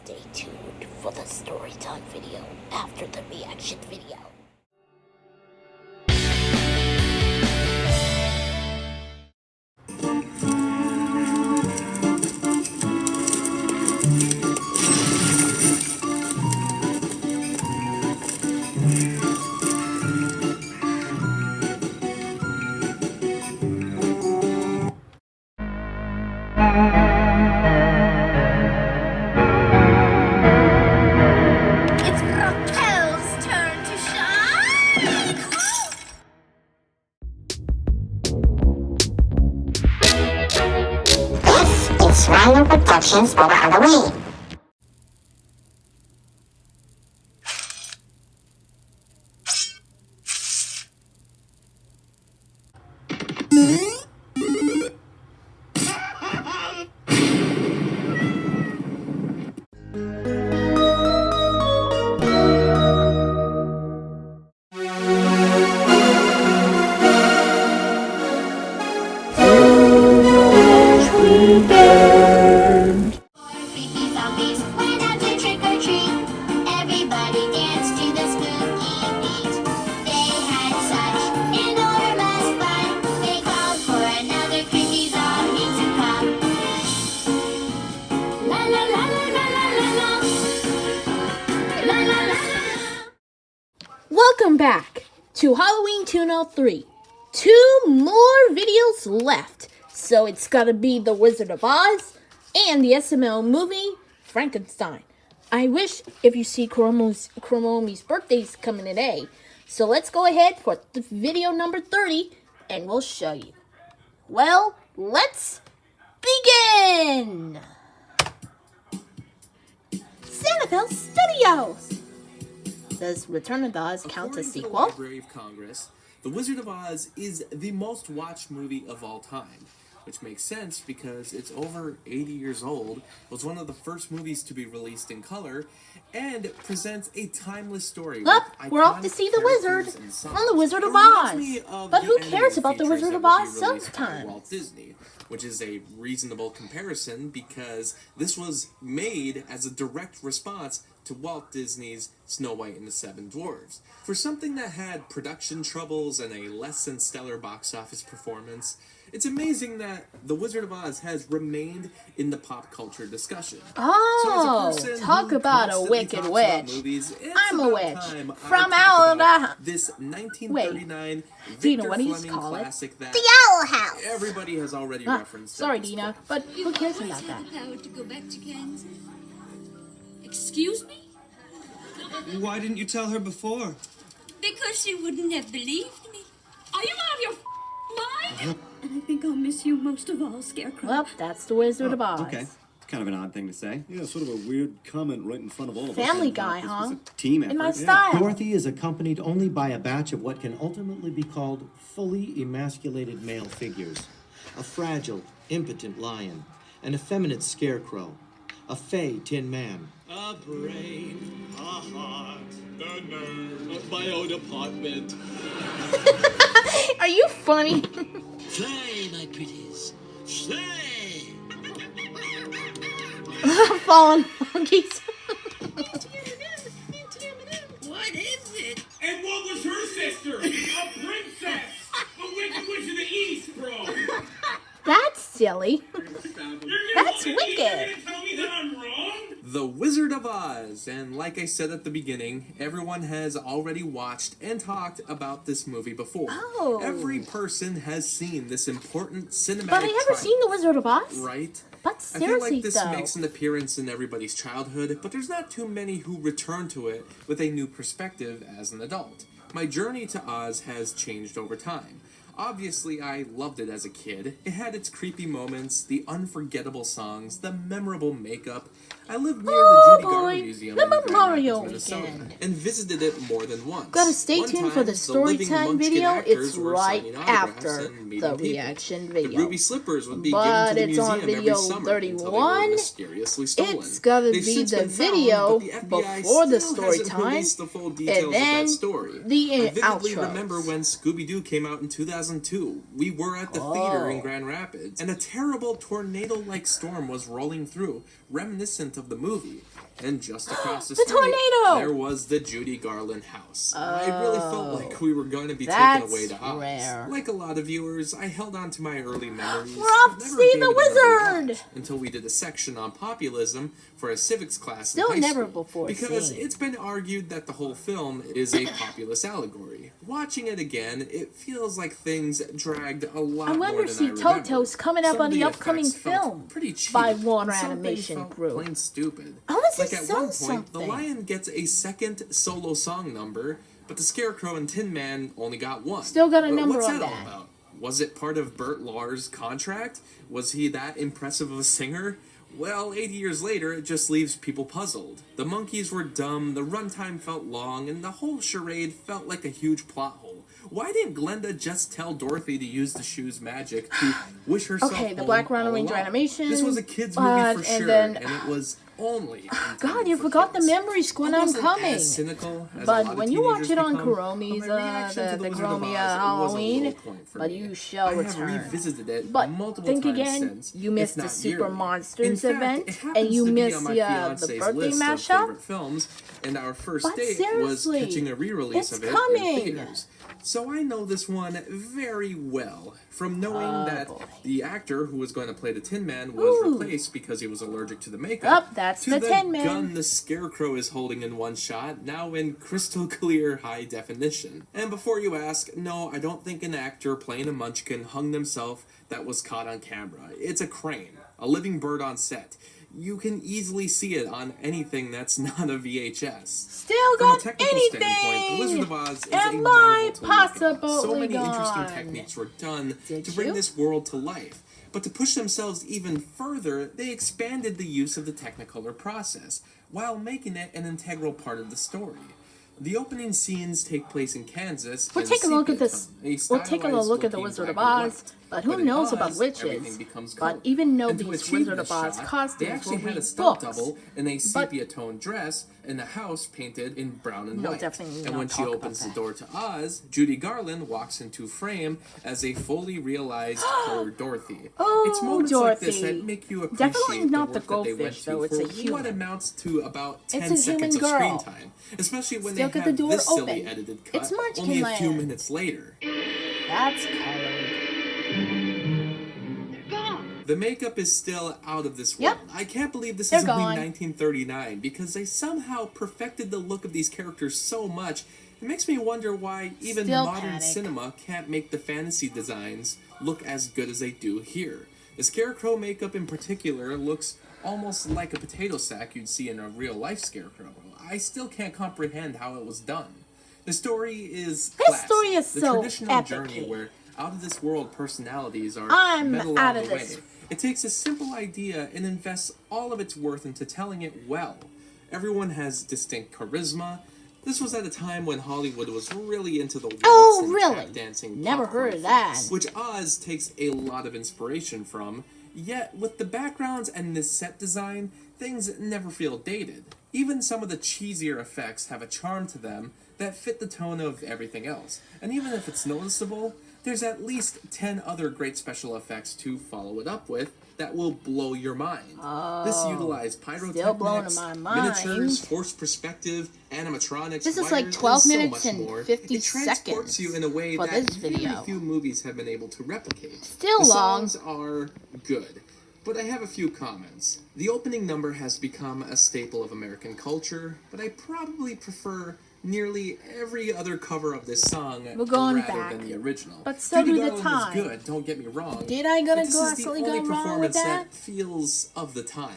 Stay tuned for the story time video after the reaction video. Rhino Productions for Halloween. Welcome back to Halloweentoono 3. 2 more videos left, so it's gotta be The Wizard of Oz and the SML movie Frankenstein. I wish if you see Chromomi's birthday's coming today, so let's go ahead for video number 30 and we'll show you. Well, let's begin! Santaphil Studios! Does Return of the Oz count as sequel? According to the Library of Congress, The Wizard of Oz is the most watched movie of all time, which makes sense because it's over 80 years old, was one of the first movies to be released in color, and presents a timeless story. Look, we're off to see the wizard from The Wizard of Oz. But who cares about The Wizard of Oz sometimes? Walt Disney, which is a reasonable comparison because this was made as a direct response to Walt Disney's Snow White and the Seven Dwarfs. For something that had production troubles and a less than stellar box office performance, it's amazing that The Wizard of Oz has remained in the pop culture discussion. Oh, so talk about a wicked witch. Movies, I'm a witch. From out of this 1939 Dina, what do you Fleming call it? classic that The Owl House. everybody has already referenced. Sorry, Dina, but who cares about that? The power to go back to Kansas. Excuse me? Why didn't you tell her before? Because she wouldn't have believed me. Are you out of your mind? And I think I'll miss you most of all, Scarecrow. Well, that's The Wizard of Oz. Okay. Kind of an odd thing to say. Yeah, sort of a weird comment right in front of all of us. Family Guy, This huh? was a team effort. In my style. Dorothy is accompanied only by a batch of what can ultimately be called fully emasculated male figures. A fragile, impotent lion, an effeminate scarecrow, a fey tin man. A brain, a heart, the nerve of my own apartment. Are you funny? Fly, my pretties, fly! Fallen monkeys. What is it? And what was her sister? A princess! A wicked witch of the east, bro! That's silly. That's You're wicked. gonna tell me that I'm wrong? The Wizard of Oz, and like I said at the beginning, everyone has already watched and talked about this movie before. Oh. Every person has seen this important cinematic But I never triumph, seen The Wizard of Oz. right? But I feel seriously, like this though. makes an appearance in everybody's childhood, but there's not too many who return to it with a new perspective as an adult. My journey to Oz has changed over time. Obviously, I loved it as a kid. It had its creepy moments, the unforgettable songs, the memorable makeup. I lived near Oh, the Judy Garland boy. Museum The in Grand Memorial Rapids, Minnesota, Weekend. and visited it more than once. Gotta stay One tuned for time, the story living time Munchkin video. actors It's were right signing autographs after and meeting the people. reaction The video. ruby slippers would be But given to the it's on museum video every summer until they were 31. mysteriously stolen. It's gotta They've be since the been found, video but the FBI before the still story hasn't time, released the full details and then of that story. the I vividly outros. remember when Scooby-Doo came out in 2002. We were at the theater in Grand Rapids, and a terrible tornado-like storm was rolling through, reminiscent of the movie. And just across the The street, tornado! there was the Judy Garland house. I really felt like we were going to be taken That's away to Oz. rare. Like a lot of viewers, I held on to my early memories. We're off to Never see gave the it another wizard! watch until we did a section on populism for a civics class Still in high never school. before Because seen. it's been argued that the whole film is a populist allegory. Watching it again, it feels like things dragged a lot I more wonder than if I remember. Toto's coming up Some on of the effects upcoming felt film pretty cheap, by Warner and some things Animation felt Group. plain stupid. I wanna Like say at one point, something. the lion gets a second solo song number, but the Scarecrow and Tin Man only got one. Still got a number What's on that all that. about? Was it part of Burt Lahr's contract? Was he that impressive of a singer? Well, 80 years later, it just leaves people puzzled. The monkeys were dumb, the runtime felt long, and the whole charade felt like a huge plot hole. Why didn't Glenda just tell Dorothy to use the shoe's magic to wish herself Okay, the home Black Rhino all Ranger along? animation, This was a kid's movie for and sure, then- and it was only God, you forgot the memory squint I I'm wasn't coming. as cynical as a lot But of when you watch teenagers it on become, Kuromi's, but my reaction to the Wizard of Kuromi Oz was a Halloween, low point for but me. you shall I have return. revisited it But multiple think times again, since, you if missed the not Super yearly. Monsters In fact, event, it happens and you to be missed on my the fiance's birthday list of mashup. favorite films, and our first But date was seriously, catching a re-release it's of it coming. in theaters. So I know this one very well from knowing that boy. the actor who was going to play the Tin Man was Ooh. replaced because he was allergic to the makeup. Yup, that's to the Tin Man. gun the Scarecrow is holding in one shot, now in crystal clear high definition. And before you ask, no, I don't think an actor playing a munchkin hung themselves that was caught on camera. It's a crane, a living bird on set. You can easily see it on anything that's not a VHS. Still From a got technical standpoint, The Wizard anything. of Oz is Am a marvel I to look at. So possibly many interesting gone? techniques were done Did to bring you? this world to life. But to push themselves even further, they expanded the use of the Technicolor process, while making it an integral part of the story. The opening scenes take place in Kansas. We're in taking a look at sepia this. tone, We're taking a stylized look at the looking Wizard of black and Oz, white. but who in knows about Oz, witches? everything becomes But color. even though And to these achieve Wizard this of Oz shot, they costumes actually will had be a stunt books. double in a But- sepia tone dress and a house painted in brown and We'll white. definitely And not when she talk about opens the that. door to Oz, Judy Garland walks into frame as a fully realized colored Dorothy. Oh, It's moments like this Dorothy. that make you appreciate Definitely not the the work that they went goldfish, to though. It's for a human. what amounts to about 10 It's a seconds human of screen girl. time. Especially when Still they get the have door this silly open. edited cut It's Munchkin only a few Land. minutes later. That's colored. The makeup is still out of this Yep. world. I can't believe this They're is only gone. 1939 because they somehow perfected the look of these characters so much. It makes me wonder why even Still modern panic. cinema can't make the fantasy designs look as good as they do here. The Scarecrow makeup in particular looks almost like a potato sack you'd see in a real-life Scarecrow. I still can't comprehend how it was done. The story is This classic. story is the so traditional epic. journey where out-of-this-world personalities are I'm met along out the of this. way. It takes a simple idea and invests all of its worth into telling it well. Everyone has distinct charisma. This was at a time when Hollywood was really into the waltz Oh, and really? tap dancing. Never popcorn heard of that. flicks, which Oz takes a lot of inspiration from. Yet, with the backgrounds and the set design, things never feel dated. Even some of the cheesier effects have a charm to them that fit the tone of everything else. And even if it's noticeable, there's at least 10 other great special effects to follow it up with that will blow your mind. This utilized Still blowing pyrotechnics, my mind. miniatures, forced perspective, animatronics, This is wires, like and 12 so minutes much and more. 50 It transports seconds you in a way for that this video. very few movies have been able to replicate. Still the long. songs are good, but I have a few comments. The opening number has become a staple of American culture, but I probably prefer nearly every other cover of this song We're going rather back. than the original. But so Judy do the Garland time. is good, don't get me wrong. Did I gonna but this is the grossly only go wrong performance with that? feels of the time.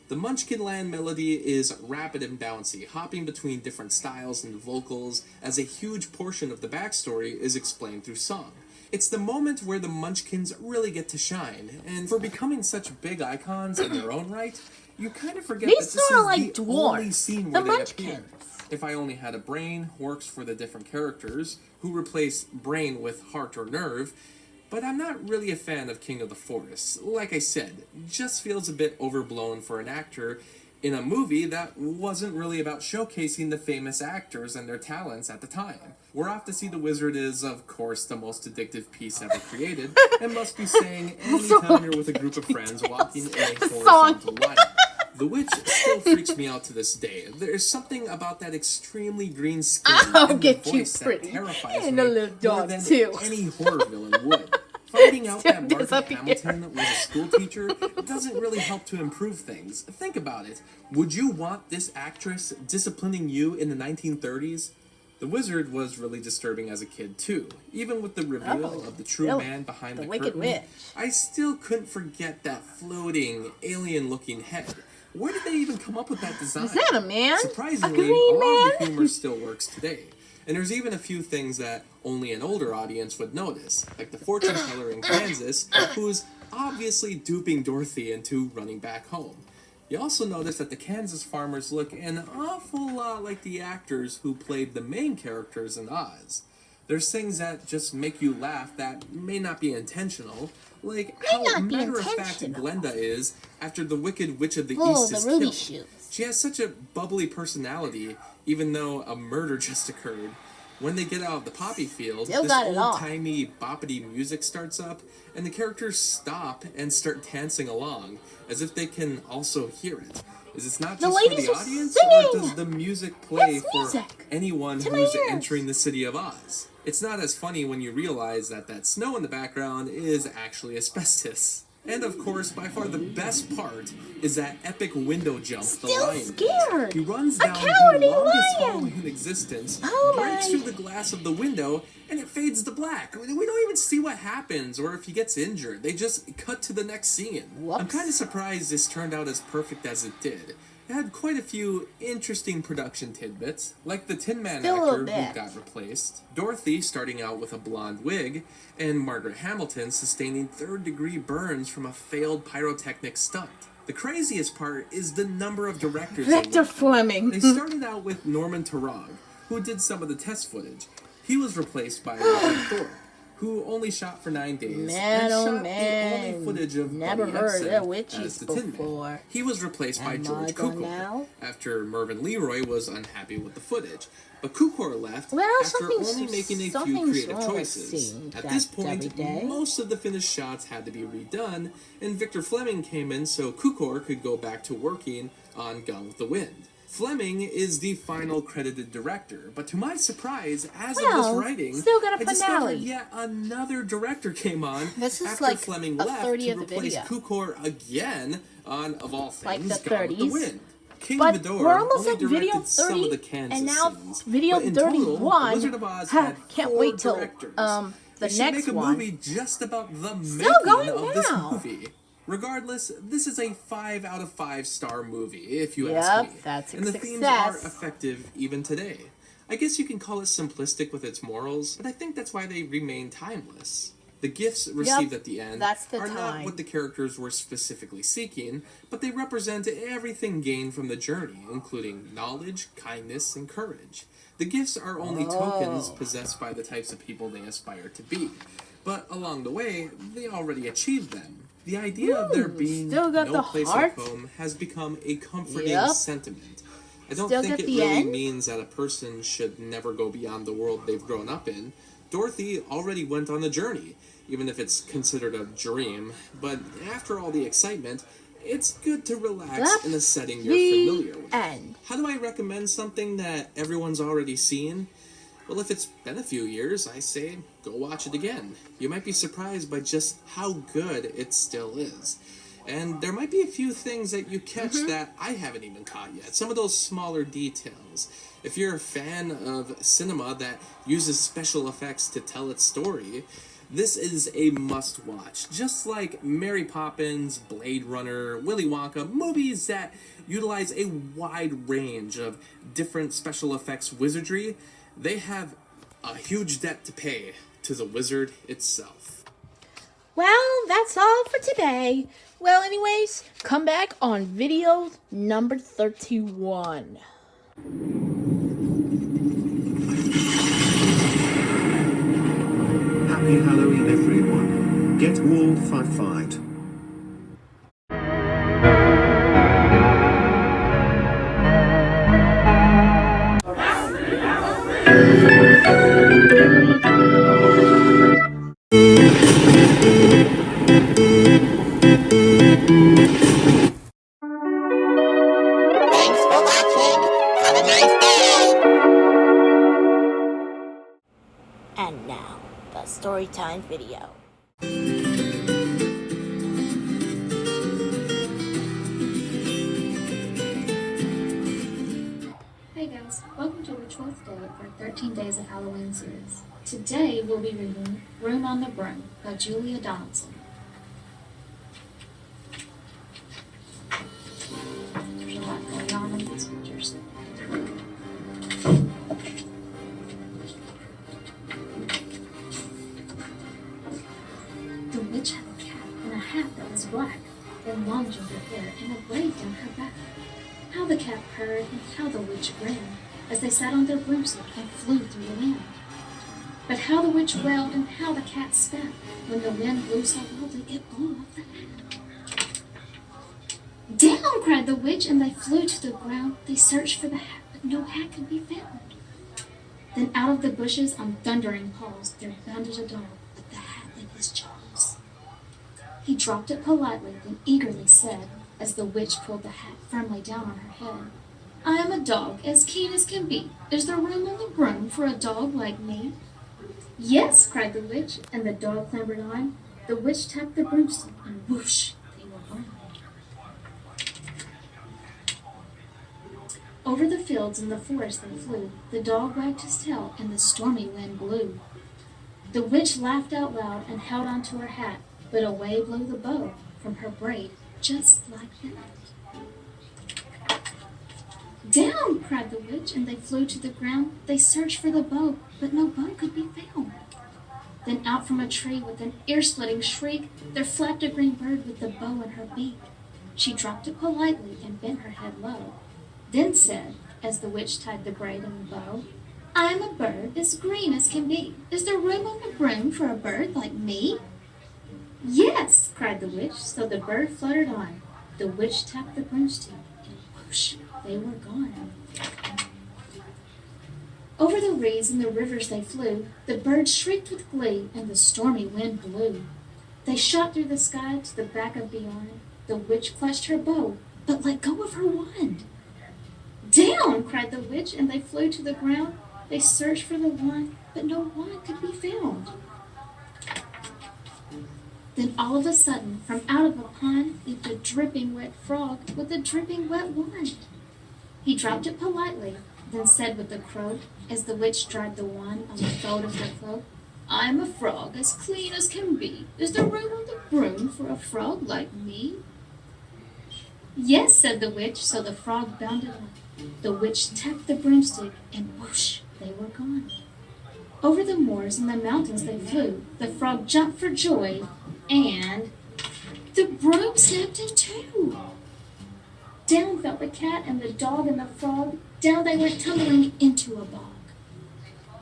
The Munchkin Land melody is rapid and bouncy, hopping between different styles and vocals as a huge portion of the backstory is explained through song. It's the moment where the Munchkins really get to shine, and for becoming such big icons in their own right, you kind of forget These that this are is like the dwarves, only scene the where they Munchkins. appear. If I Only Had a Brain works for the different characters, who replace brain with heart or nerve, but I'm not really a fan of King of the Forest. Like I said, just feels a bit overblown for an actor in a movie that wasn't really about showcasing the famous actors and their talents at the time. We're off to see The Wizard is, of course, the most addictive piece ever created, and must be saying anytime you're with a group of friends walking in a horizontal line. The witch still freaks me out to this day. There's something about that extremely green skin I'll and get the you voice that pretty. terrifies And me a little more dog, than too. any horror villain would. Finding out that Still Margaret disappear. Hamilton was a school teacher doesn't really help to improve things. Think about it. Would you want this actress disciplining you in the 1930s? The Wizard was really disturbing as a kid, too. Even with the reveal of the true really? man behind The the Wicked curtain, Witch. I still couldn't forget that floating, alien-looking head. Where did they even come up with that design? Is that a man? Surprisingly, A green a lot of the man? humor still works today. And there's even a few things that only an older audience would notice, like the fortune teller in Kansas, who's obviously duping Dorothy into running back home. You also notice that the Kansas farmers look an awful lot like the actors who played the main characters in Oz. There's things that just make you laugh that may not be intentional, like how not be matter-of-fact intentional. Glenda is after the Wicked Witch of the Oh, East the is Ruby killed. shoes. She has such a bubbly personality, even though a murder just occurred. When they get out of the poppy field, Still this got it all. old-timey boppity music starts up, and the characters stop and start dancing along, as if they can also hear it. Is this not The just for ladies the are audience, singing! or does the music play It's for music. anyone To my who's ears. entering the city of Oz? It's not as funny when you realize that that snow in the background is actually asbestos. And of course, by far the best part is that epic window jump the Still lion scared. does. He runs A down the cowardly longest lion. hallway in existence, Oh breaks my. through the glass of the window, and it fades to black. We don't even see what happens or if he gets injured. They just cut to the next scene. Whoops. I'm kind of surprised this turned out as perfect as it did. It had quite a few interesting production tidbits, like the Tin Man Still a actor little bit. who got replaced, Dorothy starting out with a blonde wig, and Margaret Hamilton sustaining third-degree burns from a failed pyrotechnic stunt. The craziest part is the number of directors. they Victor worked with. Fleming. They started out with Norman Tarog, who did some of the test footage. He was replaced by Richard Thorpe, who only shot for 9 days Man, and oh shot the man. only footage of Never Buddy heard Ebsen of witches as the Tin Man. before. He was replaced by Am George I gonna Cukor know? after Mervyn Leroy was unhappy with the footage. But Cukor left Well, after only making a few something's creative wrong with choices. seeing At that this point, every day. most of the finished shots had to be redone, and Victor Fleming came in so Cukor could go back to working on Gone with the Wind. Fleming is the final credited director, but to my surprise, as of Well, this writing, still got a I discovered finale. yet another director came on This is after like Fleming a left 30 to of the replace video. Cukor again on, of all Like things, the Gone with the 30s. Wind. King But Vidor we're almost only at video directed some 30, of the Kansas and now scenes, video but in total, 31. Wizard of Oz Ha, had can't 4 wait till, directors. the They should next make a one. movie just about the Still making going of this now. movie. Regardless, this is a 5 out of 5 star movie, if you Yep, ask me. that's a and the themes are success. effective even today. I guess you can call it simplistic with its morals, but I think that's why they remain timeless. The gifts received at the end that's the are not time. what the characters were specifically seeking, but they represent everything gained from the journey, including knowledge, kindness, and courage. The gifts are only tokens possessed by the types of people they aspire to be, but along the way, they already achieved them. The idea of there being still got no the place heart. like home has become a comforting Yep. sentiment. I don't Still think got it the really end. means that a person should never go beyond the world they've grown up in. Dorothy already went on the journey, even if it's considered a dream. But after all the excitement, it's good to relax That's in a setting you're the familiar with. end. How do I recommend something that everyone's already seen? Well, if it's been a few years, I say go watch it again. You might be surprised by just how good it still is. And there might be a few things that you catch that I haven't even caught yet. Some of those smaller details. If you're a fan of cinema that uses special effects to tell its story, this is a must-watch. Just like Mary Poppins, Blade Runner, Willy Wonka, movies that utilize a wide range of different special effects wizardry, they have a huge debt to pay to the wizard itself. Well, that's all for today. Well, anyways, come back on video number 31. Happy Halloween, everyone. Get walled fight. a nice day. And now, the Storytime video. Hey guys, welcome to the 12th day of our 13 Days of Halloween series. Today we'll be reading Room on the Broom by Julia Donaldson. There's a lot going on in these pictures. The witch had a cat in a hat that was black, then long ginger hair and a braid down her back. How the cat purred and how the witch grinned as they sat on their broomstick and flew through the wind. But how the witch wailed and how the cat spat when the wind blew so wildly it blew off the hat. Down! Cried the witch, and they flew to the ground. They searched for the hat, but no hat could be found. Then out of the bushes on thundering paws there bounded a dog with the hat in his jaws. He dropped it politely, then eagerly said, as the witch pulled the hat firmly down on her head, I am a dog, as keen as can be. Is there room on the broom for a dog like me? Yes, cried the witch, and the dog clambered on. The witch tapped the broomstick, and whoosh, they were gone. Over the fields and the forest they flew. The dog wagged his tail, and the stormy wind blew. The witch laughed out loud and held on to her hat, but away blew the bow from her braid, just like that. Down! Cried the witch, and they flew to the ground. They searched for the bow, but no bow could be found. Then out from a tree with an ear-splitting shriek, there flapped a green bird with the bow in her beak. She dropped it politely and bent her head low, then said, as the witch tied the braid in the bow, I am a bird as green as can be. Is there room on the broom for a bird like me? Yes, cried the witch, so the bird fluttered on. The witch tapped the broomstick, and whoosh, they were gone. Over the reeds and the rivers they flew. The birds shrieked with glee, and the stormy wind blew. They shot through the sky to the back of beyond. The witch clutched her bow, but let go of her wand. Down! Cried the witch, and they flew to the ground. They searched for the wand, but no wand could be found. Then all of a sudden, from out of a pond, leaped a dripping wet frog with a dripping wet wand. He dropped it politely, then said with a croak, as the witch dried the wand on the fold of her cloak, I'm a frog as clean as can be. Is there room on the broom for a frog like me? Yes, said the witch, so the frog bounded on. The witch tapped the broomstick, and whoosh, they were gone. Over the moors and the mountains they flew. The frog jumped for joy, and the broom snapped in two. Down fell the cat and the dog and the frog. Down they went tumbling into a bog.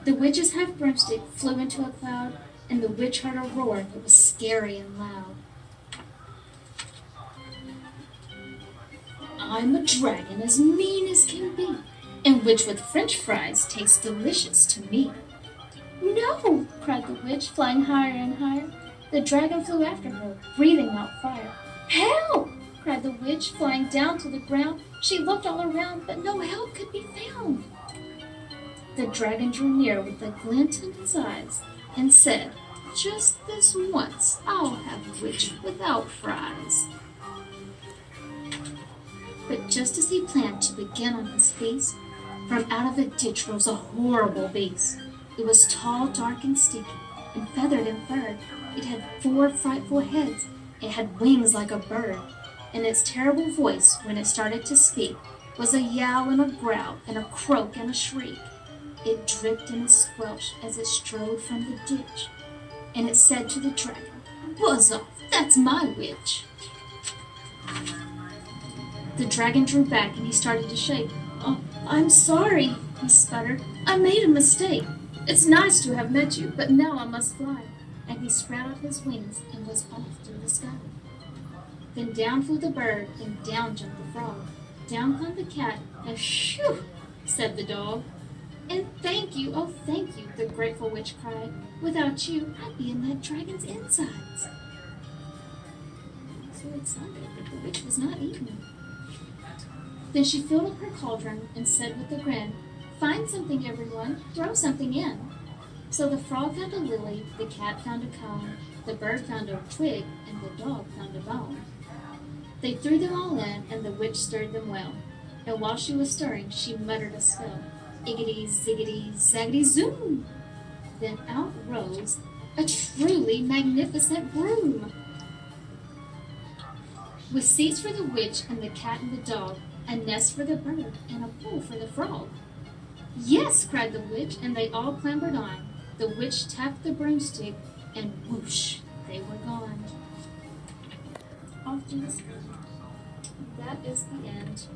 The witch's half broomstick flew into a cloud, and the witch heard a roar that was scary and loud. I'm a dragon as mean as can be, and which with French fries tastes delicious to me. No, cried the witch, flying higher and higher. The dragon flew after her, breathing out fire. Help! Cried the witch, flying down to the ground. She looked all around, but no help could be found. The dragon drew near with a glint in his eyes, and said, just this once I'll have witch without fries. But just as he planned to begin on his feast, from out of a ditch rose a horrible beast. It was tall, dark, and stinky, and feathered and furred. It had 4 frightful heads. It had wings like a bird. And its terrible voice, when it started to speak, was a yowl and a growl and a croak and a shriek. It dripped and it squelched as it strode from the ditch. And it said to the dragon, Buzz off, that's my witch. The dragon drew back and he started to shake. Oh, I'm sorry, he sputtered. I made a mistake. It's nice to have met you, but now I must fly. And he spread out his wings and was off through the sky. Then down flew the bird, and down jumped the frog. Down climbed the cat, and shoo, said the dog. And thank you, oh thank you, the grateful witch cried. Without you, I'd be in that dragon's insides. So it sounded that the witch was not eating. Then she filled up her cauldron and said with a grin, "Find something, everyone, throw something in." So the frog found a lily, the cat found a cone, the bird found a twig, and the dog found a bone. They threw them all in, and the witch stirred them well. And while she was stirring, she muttered a spell. Iggity, ziggity, zaggity, zoom! Then out rose a truly magnificent broom, with seats for the witch and the cat and the dog, a nest for the bird, and a pool for the frog. "Yes!" cried the witch, and they all clambered on. The witch tapped the broomstick, and whoosh, they were gone. Off to the sky. That is the end.